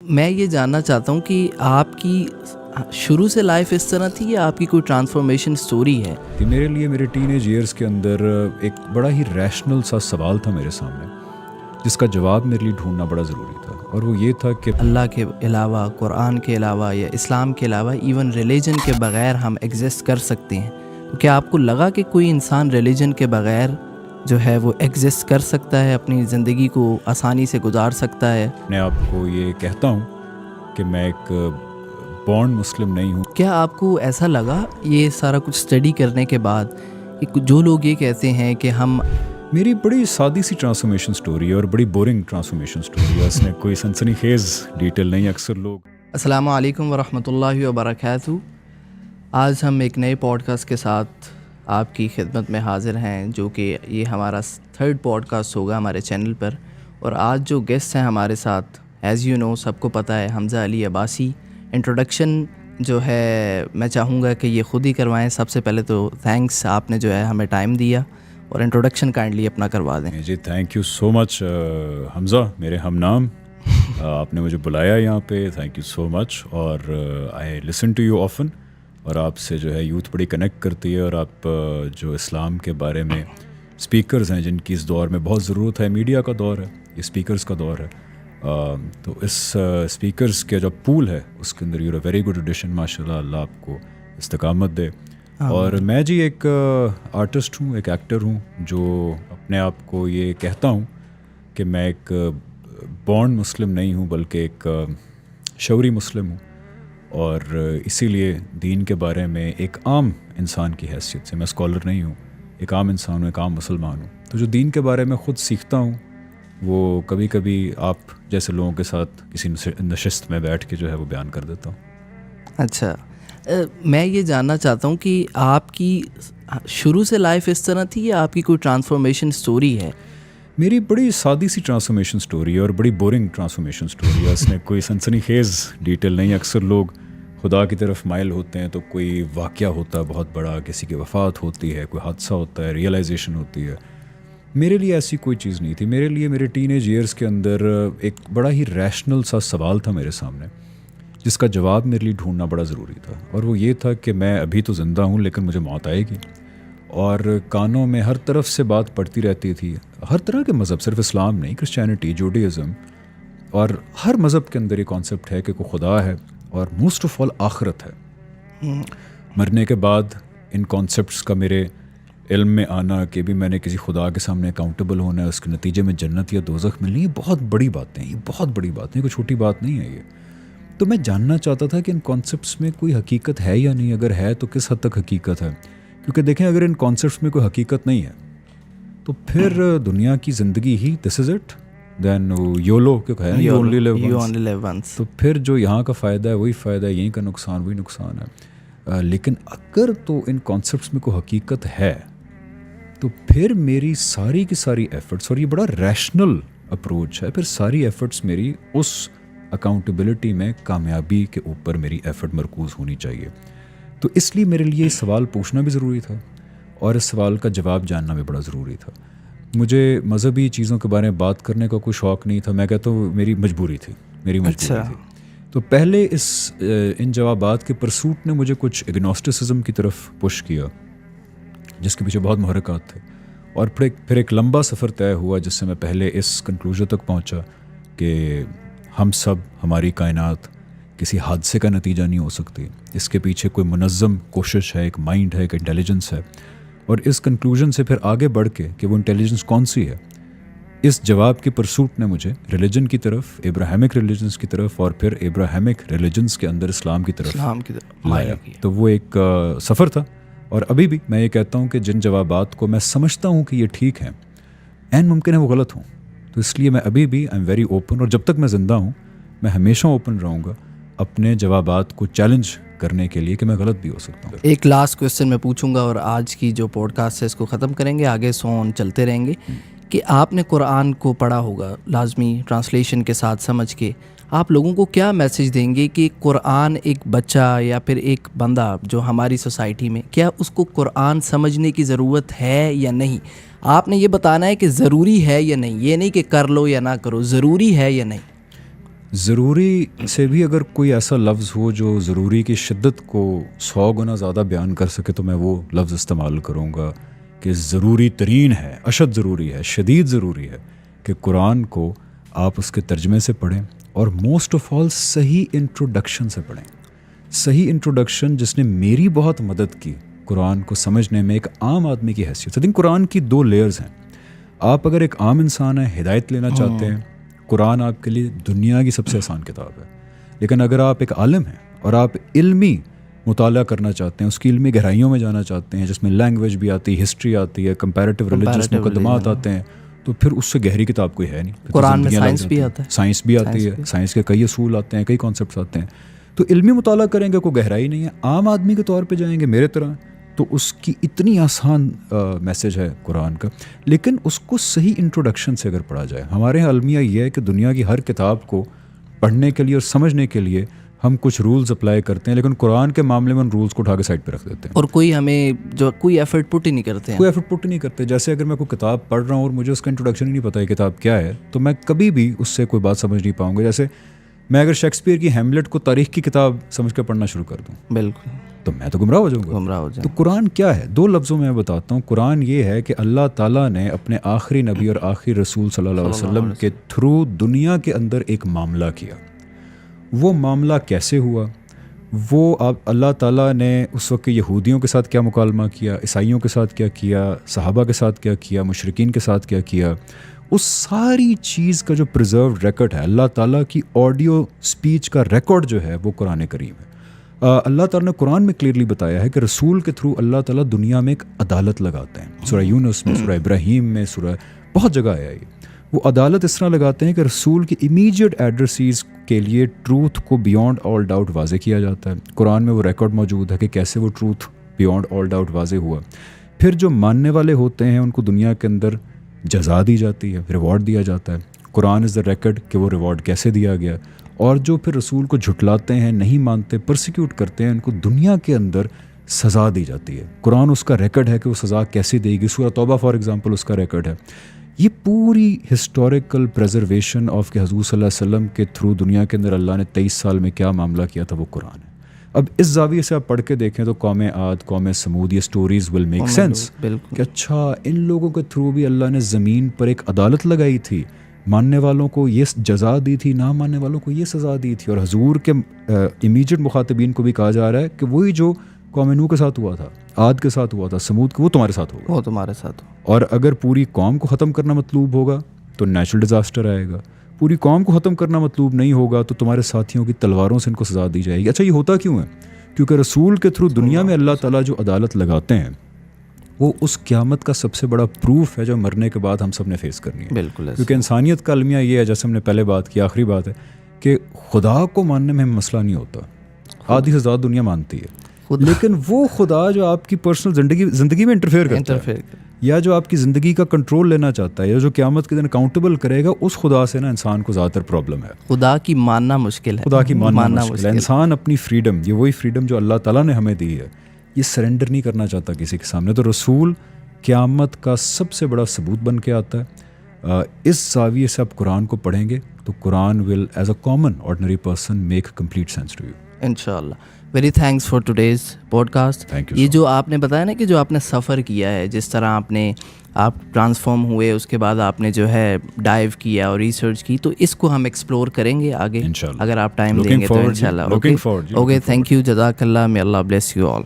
میں یہ جاننا چاہتا ہوں کہ آپ کی شروع سے لائف اس طرح تھی یا آپ کی کوئی ٹرانسفارمیشن سٹوری ہے؟ میرے لیے میرے ٹین ایج ایئرس کے اندر ایک بڑا ہی ریشنل سا سوال تھا میرے سامنے، جس کا جواب میرے لیے ڈھونڈنا بڑا ضروری تھا، اور وہ یہ تھا کہ اللہ کے علاوہ، قرآن کے علاوہ یا اسلام کے علاوہ ایون ریلیجن کے بغیر ہم ایگزسٹ کر سکتے ہیں؟ تو کیا آپ کو لگا کہ کوئی انسان ریلیجن کے بغیر جو ہے وہ ایگزسٹ کر سکتا ہے، اپنی زندگی کو آسانی سے گزار سکتا ہے؟ میں آپ کو یہ کہتا ہوں کہ میں ایک بورن مسلم نہیں ہوں۔ کیا آپ کو ایسا لگا یہ سارا کچھ اسٹڈی کرنے کے بعد کہ جو لوگ یہ کہتے ہیں کہ ہم میری بڑی سادی سی ٹرانسفارمیشن سٹوری ہے اور بڑی بورنگ ٹرانسفارمیشن سٹوری ہے، اس میں کوئی سنسنی خیز ڈیٹیل نہیں۔ اکثر لوگ السلام علیکم ورحمۃ اللہ وبرکاتہ۔ آج ہم ایک نئے پوڈ کاسٹ کے ساتھ آپ کی خدمت میں حاضر ہیں، جو کہ یہ ہمارا 3rd پوڈ کاسٹ ہوگا ہمارے چینل پر۔ اور آج جو گیسٹ ہیں ہمارے ساتھ، ایز یو نو، سب کو پتہ ہے، حمزہ علی عباسی۔ انٹروڈکشن جو ہے میں چاہوں گا کہ یہ خود ہی کروائیں۔ سب سے پہلے تو تھینکس، آپ نے جو ہے ہمیں ٹائم دیا، اور انٹروڈکشن کائنڈلی اپنا کروا دیں۔ جی تھینک یو سو مچ حمزہ، میرے ہم نام، آپ نے مجھے بلایا یہاں پہ، تھینک یو سو مچ۔ اور آئی لسن ٹو یو آفن، اور آپ سے جو ہے یوتھ بڑی کنیکٹ کرتی ہے، اور آپ جو اسلام کے بارے میں اسپیکرز ہیں جن کی اس دور میں بہت ضرورت ہے، میڈیا کا دور ہے، اسپیکرز کا دور ہے، تو اس اسپیکرز کے جو پول ہے اس کے اندر you a very good edition, ماشاء اللہ، اللہ آپ کو استقامت دے۔ اور میں جی ایک آرٹسٹ ہوں، ایک ایکٹر ہوں، جو اپنے آپ کو یہ کہتا ہوں کہ میں ایک بورن مسلم نہیں ہوں بلکہ ایک شعوری مسلم ہوں، اور اسی لیے دین کے بارے میں ایک عام انسان کی حیثیت سے، میں اسکالر نہیں ہوں، ایک عام انسان ہوں، ایک عام مسلمان ہوں، تو جو دین کے بارے میں خود سیکھتا ہوں وہ کبھی کبھی آپ جیسے لوگوں کے ساتھ کسی نشست میں بیٹھ کے جو ہے وہ بیان کر دیتا ہوں۔ اچھا، میں یہ جاننا چاہتا ہوں کہ آپ کی شروع سے لائف اس طرح تھی یا آپ کی کوئی ٹرانسفارمیشن سٹوری ہے؟ میری بڑی سادی سی ٹرانسفارمیشن سٹوری ہے اور بڑی بورنگ ٹرانسفارمیشن سٹوری ہے، اس میں کوئی سنسنی خیز ڈیٹیل نہیں۔ اکثر لوگ خدا کی طرف مائل ہوتے ہیں تو کوئی واقعہ ہوتا ہے بہت بڑا، کسی کی وفات ہوتی ہے، کوئی حادثہ ہوتا ہے، ریئلائزیشن ہوتی ہے۔ میرے لیے ایسی کوئی چیز نہیں تھی۔ میرے لیے میرے ٹین ایج ایئرس کے اندر ایک بڑا ہی ریشنل سا سوال تھا میرے سامنے، جس کا جواب میرے لیے ڈھونڈنا بڑا ضروری تھا، اور وہ یہ تھا کہ میں ابھی تو زندہ ہوں لیکن مجھے موت آئے گی، اور کانوں میں ہر طرف سے بات پڑتی رہتی تھی، ہر طرح کے مذہب، صرف اسلام نہیں، کرسچینٹی، جوڈیزم، اور ہر مذہب کے اندر یہ کانسیپٹ ہے کہ کوئی خدا ہے، اور موسٹ آف آل آخرت ہے۔ مرنے کے بعد ان کانسیپٹس کا میرے علم میں آنا کہ بھی میں نے کسی خدا کے سامنے اکاؤنٹیبل ہونا ہے، اس کے نتیجے میں جنت یا دوزخ ملنی، یہ بہت بڑی باتیں ہیں، یہ بہت بڑی باتیں، کوئی چھوٹی بات نہیں ہے یہ۔ تو میں جاننا چاہتا تھا کہ ان کانسیپٹس میں کوئی حقیقت ہے یا نہیں، اگر ہے تو کس حد تک حقیقت ہے، کیونکہ دیکھیں اگر ان کانسیپٹس میں کوئی حقیقت نہیں ہے تو پھر دنیا کی زندگی ہی دس از اٹ، دین یولو کیوں کہا ہے، یو اونلی لیو ونس، تو پھر جو یہاں کا فائدہ ہے وہی فائدہ ہے، یہیں کا نقصان وہی نقصان ہے۔ لیکن اگر تو ان کانسیپٹس میں کوئی حقیقت ہے تو پھر میری ساری کی ساری ایفرٹس، اور یہ بڑا ریشنل اپروچ ہے، پھر ساری ایفرٹس میری اس اکاؤنٹیبلٹی میں کامیابی کے اوپر میری ایفرٹ مرکوز ہونی چاہیے۔ تو اس لیے میرے لیے سوال پوچھنا بھی ضروری تھا، اور اس سوال کا جواب جاننا بھی بڑا ضروری تھا۔ مجھے مذہبی چیزوں کے بارے میں بات کرنے کا کوئی شوق نہیں تھا، میں کہتا ہوں میری مجبوری تھی، میری مجبوری تھی۔ تو پہلے ان جوابات کے پرسوٹ نے مجھے کچھ اگنوسٹسزم کی طرف پش کیا، جس کے پیچھے بہت محرکات تھے، اور پھر ایک لمبا سفر طے ہوا جس سے میں پہلے اس کنکلوژن تک پہنچا کہ ہم سب، ہماری کائنات کسی حادثے کا نتیجہ نہیں ہو سکتی، اس کے پیچھے کوئی منظم کوشش ہے، ایک مائنڈ ہے، ایک انٹیلیجنس ہے، اور اس کنکلوژن سے پھر آگے بڑھ کے کہ وہ انٹیلیجنس کون سی ہے، اس جواب کی پرسوٹ نے مجھے ریلیجن کی طرف، ابراہیمک ریلیجنس کی طرف، اور پھر ابراہیمک ریلیجنس کے اندر اسلام کی طرف لایا۔ تو وہ ایک سفر تھا، اور ابھی بھی میں یہ کہتا ہوں کہ جن جوابات کو میں سمجھتا ہوں کہ یہ ٹھیک ہیں، عین ممکن ہے وہ غلط ہوں، تو اس لیے میں ابھی بھی آئی ایم ویری اوپن، اور جب تک میں زندہ ہوں میں ہمیشہ اوپن رہوں گا اپنے جوابات کو چیلنج کرنے کے لیے کہ میں غلط بھی ہو سکتا ہوں۔ ایک لاسٹ کویسچن میں پوچھوں گا اور آج کی جو پوڈ کاسٹ ہے اس کو ختم کریں گے، آگے سون چلتے رہیں گے، کہ آپ نے قرآن کو پڑھا ہوگا لازمی ٹرانسلیشن کے ساتھ سمجھ کے، آپ لوگوں کو کیا میسیج دیں گے کہ قرآن ایک بچہ یا پھر ایک بندہ جو ہماری سوسائٹی میں، کیا اس کو قرآن سمجھنے کی ضرورت ہے یا نہیں؟ آپ نے یہ بتانا ہے کہ ضروری ہے یا نہیں، یہ نہیں کہ کر لو یا نہ کرو، ضروری ہے یا نہیں۔ ضروری سے بھی اگر کوئی ایسا لفظ ہو جو ضروری کی شدت کو 100 گنا زیادہ بیان کر سکے تو میں وہ لفظ استعمال کروں گا کہ ضروری ترین ہے، اشد ضروری ہے، شدید ضروری ہے کہ قرآن کو آپ اس کے ترجمے سے پڑھیں، اور موسٹ آف آل صحیح انٹروڈکشن سے پڑھیں. صحیح انٹروڈکشن جس نے میری بہت مدد کی قرآن کو سمجھنے میں ایک عام آدمی کی حیثیت سے. قرآن کی 2 لیئرز ہیں. آپ اگر ایک عام انسان ہیں، ہدایت لینا چاہتے ہیں، قرآن آپ کے لیے دنیا کی سب سے آسان کتاب ہے. لیکن اگر آپ ایک عالم ہیں اور آپ علمی مطالعہ کرنا چاہتے ہیں، اس کی علمی گہرائیوں میں جانا چاہتے ہیں، جس میں لینگویج بھی آتی ہے، ہسٹری آتی ہے، کمپیریٹیو ریلیجس مقدمات آتے ہیں، تو پھر اس سے گہری کتاب کوئی ہے نہیں. قرآن میں سائنس بھی آتا ہے، سائنس بھی آتی ہے، سائنس کے کئی اصول آتے ہیں، کئی کانسیپٹس آتے ہیں. تو علمی مطالعہ کریں گے کوئی گہرائی نہیں ہے. عام آدمی کے طور پہ جائیں گے میرے طرح، تو اس کی اتنی آسان میسج ہے قرآن کا، لیکن اس کو صحیح انٹروڈکشن سے اگر پڑھا جائے. ہمارے یہاں المیہ یہ ہے کہ دنیا کی ہر کتاب کو پڑھنے کے لیے اور سمجھنے کے لیے ہم کچھ رولز اپلائی کرتے ہیں، لیکن قرآن کے معاملے میں ان رولز کو اٹھا کے سائڈ پہ رکھ دیتے ہیں، اور کوئی ہمیں جو کوئی ایفرٹ پٹ ہی نہیں کرتے ہیں. کوئی ایفرٹ پٹ نہیں کرتے. جیسے اگر میں کوئی کتاب پڑھ رہا ہوں اور مجھے اس کا انٹروڈکشن ہی نہیں پتہ ہے کتاب کیا ہے، تو میں کبھی بھی اس سے کوئی بات سمجھ نہیں پاؤں گا. جیسے میں اگر شیکسپیئر کی ہیملیٹ کو تاریخ کی کتاب سمجھ کے پڑھنا شروع کر دوں، بالکل، تو میں تو گمراہ ہو جاؤں گا. گمراہ ہو جائیں. تو قرآن کیا ہے؟ 2 لفظوں میں بتاتا ہوں. قرآن یہ ہے کہ اللہ تعالیٰ نے اپنے آخری نبی اور آخری رسول صلی اللہ علیہ وسلم کے تھرو دنیا کے اندر ایک معاملہ کیا. وہ معاملہ کیسے ہوا؟ وہ اللہ تعالیٰ نے اس وقت یہودیوں کے ساتھ کیا مکالمہ کیا، عیسائیوں کے ساتھ کیا کیا، صحابہ کے ساتھ کیا کیا، مشرکین کے ساتھ کیا کیا، اس ساری چیز کا جو پریزروڈ ریکارڈ ہے، اللہ تعالیٰ کی آڈیو سپیچ کا ریکارڈ جو ہے وہ قرآن کریم ہے. اللہ تعالیٰ نے قرآن میں کلیئرلی بتایا ہے کہ رسول کے تھرو اللہ تعالیٰ دنیا میں ایک عدالت لگاتے ہیں. سورہ یونس میں، سورہ ابراہیم میں، سورہ بہت جگہ ہے. وہ عدالت اس طرح لگاتے ہیں کہ رسول کی امیجیٹ ایڈریسیز کے لیے ٹروتھ کو بیونڈ آل ڈاؤٹ واضح کیا جاتا ہے. قرآن میں وہ ریکارڈ موجود ہے کہ کیسے وہ ٹروتھ بیونڈ آل ڈاؤٹ واضح ہوا. پھر جو ماننے والے ہوتے ہیں ان کو دنیا کے اندر جزا دی جاتی ہے، ریوارڈ دیا جاتا ہے. قرآن از دا ریکارڈ کہ وہ ریوارڈ کیسے دیا گیا. اور جو پھر رسول کو جھٹلاتے ہیں، نہیں مانتے، پرسیکیوٹ کرتے ہیں، ان کو دنیا کے اندر سزا دی جاتی ہے. قرآن اس کا ریکارڈ ہے کہ وہ سزا کیسے دے گی. سورہ توبہ فار ایگزامپل اس کا ریکارڈ ہے. یہ پوری ہسٹوریکل پریزرویشن آف کہ حضور صلی اللہ علیہ وسلم کے تھرو دنیا کے اندر اللہ نے 23 سال میں کیا معاملہ کیا تھا وہ قرآن ہے. اب اس زاویے سے آپ پڑھ کے دیکھیں تو قوم عاد، قوم سمود، یہ سٹوریز ول میک سینس کہ اچھا ان لوگوں کے تھرو بھی اللہ نے زمین پر ایک عدالت لگائی تھی، ماننے والوں کو یہ جزا دی تھی، نہ ماننے والوں کو یہ سزا دی تھی. اور حضور کے امیجیٹ مخاطبین کو بھی کہا جا رہا ہے کہ وہی جو قوم نوح کے ساتھ ہوا تھا، عاد کے ساتھ ہوا تھا، سمود کے، وہ تمہارے ساتھ ہوگا، وہ تمہارے ساتھ ہو. اور اگر پوری قوم کو ختم کرنا مطلوب ہوگا تو نیچرل ڈیزاسٹر آئے گا. پوری قوم کو ختم کرنا مطلوب نہیں ہوگا تو تمہارے ساتھیوں کی تلواروں سے ان کو سزا دی جائے گی. اچھا یہ ہوتا کیوں ہے؟ کیونکہ رسول کے تھرو دنیا میں اللہ تعالیٰ جو عدالت لگاتے ہیں وہ اس قیامت کا سب سے بڑا پروف ہے جو مرنے کے بعد ہم سب نے فیس کرنی ہے. بالکل، کیونکہ انسانیت کا المیہ یہ ہے، جیسے ہم نے پہلے بات کی، آخری بات ہے کہ خدا کو ماننے میں مسئلہ نہیں ہوتا. آدھی سے زیادہ دنیا مانتی ہے، لیکن وہ خدا جو آپ کی پرسنل زندگی میں انٹرفیئر کرتا ہے یا جو آپ کی زندگی کا کنٹرول لینا چاہتا ہے یا جو قیامت کے دن اکاؤنٹیبل کرے گا، اس خدا سے نا انسان کو زیادہ تر پرابلم ہے. خدا کی ماننا مشکل ہے، خدا کی ماننا مشکل ہے. انسان اپنی فریڈم، یہ وہی فریڈم جو اللہ تعالیٰ نے ہمیں دی ہے، یہ سرنڈر نہیں کرنا چاہتا کسی کے سامنے. تو رسول قیامت کا سب سے بڑا ثبوت بن کے آتا ہے. اس زاویے سے آپ قرآن کو پڑھیں گے تو قرآن will as a common ordinary person make complete sense to you. انشاءاللہ. Very thanks for today's podcast. یہ جو آپ نے بتایا نا کہ جو آپ نے سفر کیا ہے، جس طرح آپ ٹرانسفارم ہوئے، اس کے بعد آپ نے جو ہے ڈائیو کیا اور ریسرچ کی، تو اس کو ہم ایکسپلور کریں گے آگے اگر آپ ٹائم دیں گے تو انشاءاللہ. اوکے، تھینک یو، جزاک اللہ، may Allah bless you all.